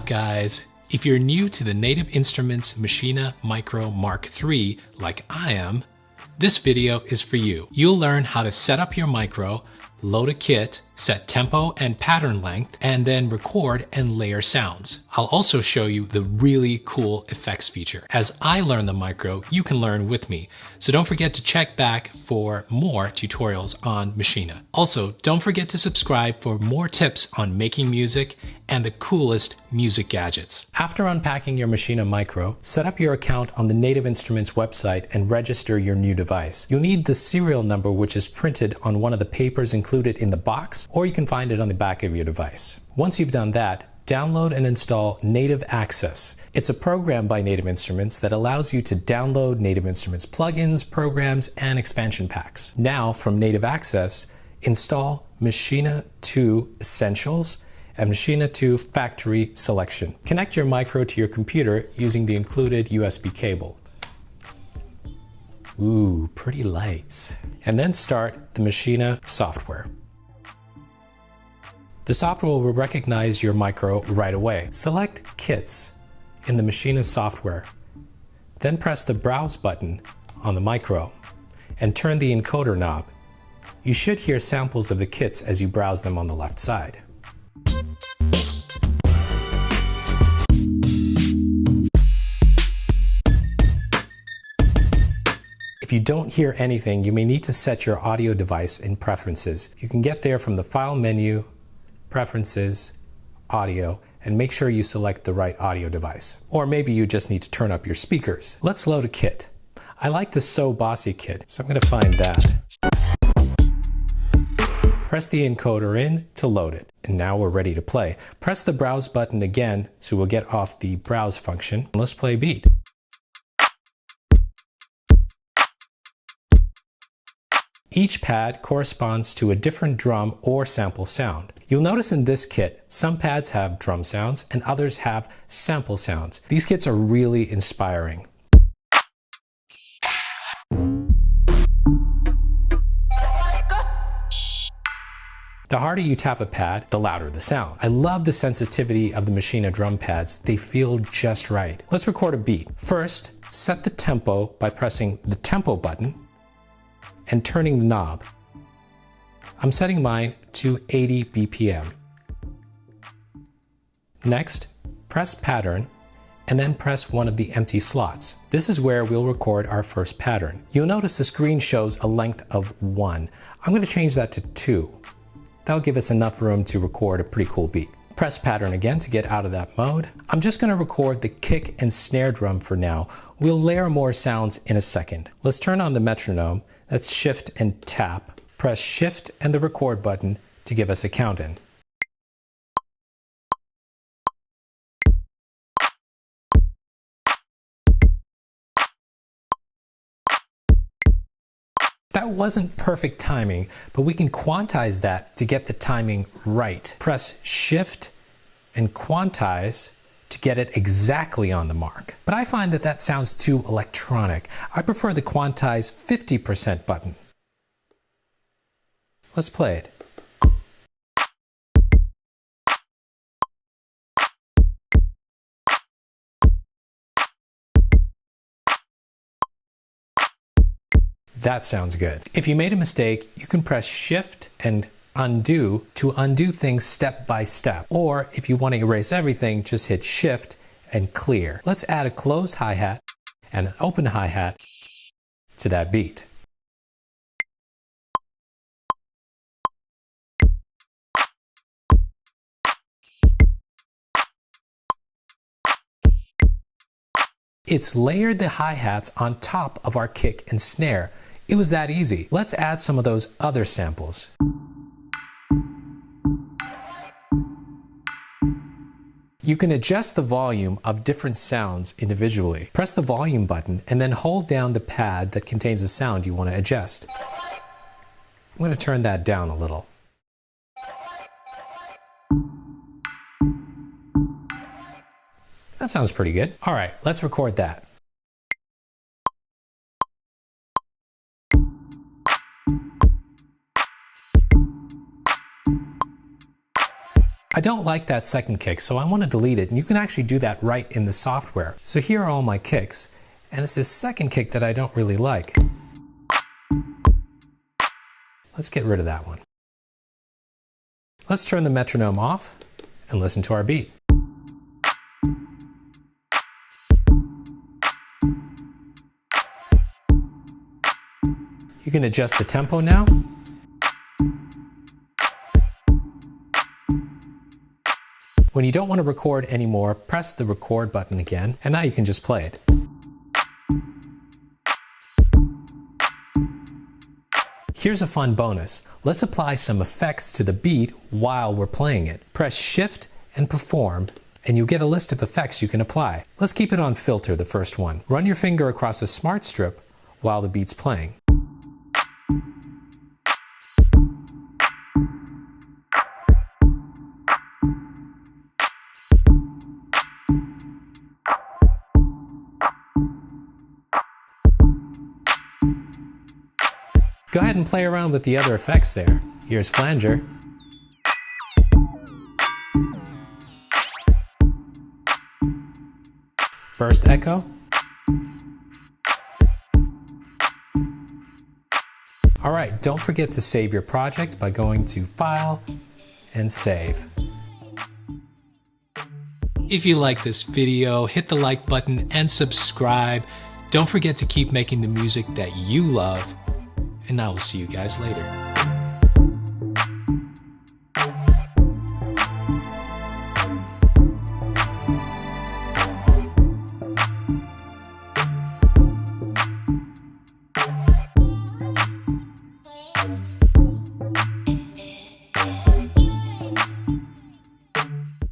up, guys? If you're new to the Native Instruments Maschine Mikro MK3 like I am, this video is for you. You'll learn how to set up your micro, load a kit, set tempo and pattern length, and then record and layer sounds. I'll also show you the really cool effects feature. As I learn the micro, you can learn with me. So don't forget to check back for more tutorials on Maschine. Also, don't forget to subscribe for more tips on making music and the coolest music gadgets. After unpacking your Maschine Mikro, set up your account on the Native Instruments website and register your new device. You'll need the serial number, which is printed on one of the papers included in the box, or you can find it on the back of your device. Once you've done that, download and install Native Access. It's a program by Native Instruments that allows you to download Native Instruments plugins, programs, and expansion packs. Now, from Native Access, install Maschine 2 Essentials and Maschine 2 Factory Selection. Connect your micro to your computer using the included USB cable. Ooh, pretty lights. And then start the Maschine software. The software will recognize your micro right away. Select Kits in the Maschine software. Then press the Browse button on the micro and turn the encoder knob. You should hear samples of the kits as you browse them on the left side. If you don't hear anything, you may need to set your audio device in Preferences. You can get there from the File menu, Preferences, Audio, and make sure you select the right audio device. Or maybe you just need to turn up your speakers. Let's load a kit. I like the So Bossy kit, so I'm going to find that. Press the encoder in to load it. And now we're ready to play. Press the Browse button again so we'll get off the Browse function. Let's play beat. Each pad corresponds to a different drum or sample sound. You'll notice in this kit, some pads have drum sounds and others have sample sounds. These kits are really inspiring. The harder you tap a pad, the louder the sound. I love the sensitivity of the Maschine drum pads. They feel just right. Let's record a beat. First, set the tempo by pressing the tempo button and turning the knob. I'm setting mine to 80 BPM. Next, press pattern and then press one of the empty slots. This is where we'll record our first pattern. You'll notice the screen shows a length of 1. I'm going to change that to 2. That'll give us enough room to record a pretty cool beat. Press pattern again to get out of that mode. I'm just going to record the kick and snare drum for now. We'll layer more sounds in a second. Let's turn on the metronome. Let's shift and tap. Press shift and the record button to give us a count in. That wasn't perfect timing, but we can quantize that to get the timing right. Press shift and quantize to get it exactly on the mark. But I find that that sounds too electronic. I prefer the quantize 50% button. Let's play it. That sounds good. If you made a mistake, you can press shift and undo to undo things step by step. Or if you want to erase everything, just hit shift and clear. Let's add a closed hi-hat and an open hi-hat to that beat. It's layered the hi-hats on top of our kick and snare. It was that easy. Let's add some of those other samples. You can adjust the volume of different sounds individually. Press the volume button and then hold down the pad that contains the sound you want to adjust. I'm going to turn that down a little. That sounds pretty good. All right, let's record that. I don't like that second kick, so I want to delete it, and you can actually do that right in the software. So here are all my kicks, and it's this second kick that I don't really like. Let's get rid of that one. Let's turn the metronome off and listen to our beat. You can adjust the tempo now. When you don't want to record anymore, press the record button again, and now you can just play it. Here's a fun bonus. Let's apply some effects to the beat while we're playing it. Press Shift and Perform, and you'll get a list of effects you can apply. Let's keep it on Filter, the first one. Run your finger across a smart strip while the beat's playing. Go ahead and play around with the other effects there. Here's flanger. Burst echo. Alright, don't forget to save your project by going to File and Save. If you like this video, hit the like button and subscribe. Don't forget to keep making the music that you love. And I will see you guys later.